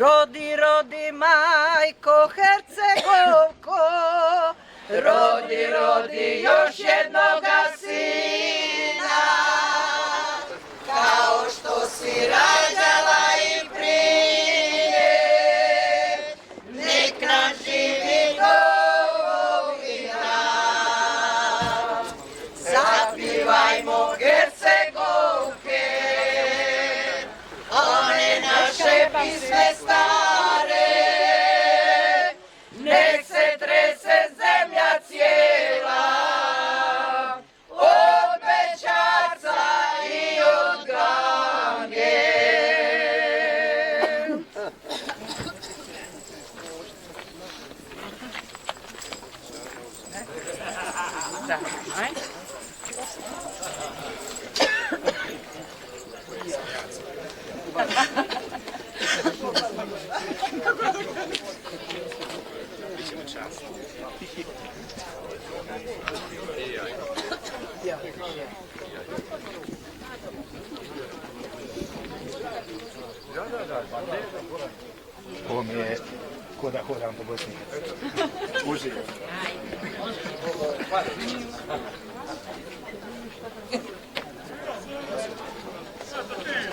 Rodi, rodi, majko Hercegovko, rodi, rodi još jednoga sina, kao što si rađala i prije, nek nam živi domovina. Zapivajmo Hercegovke, one naše pisme stare, nek se trese zemlja cijela, od bećarca i od gange. Ovo mi je ko da hodam po Bosni. Uživo.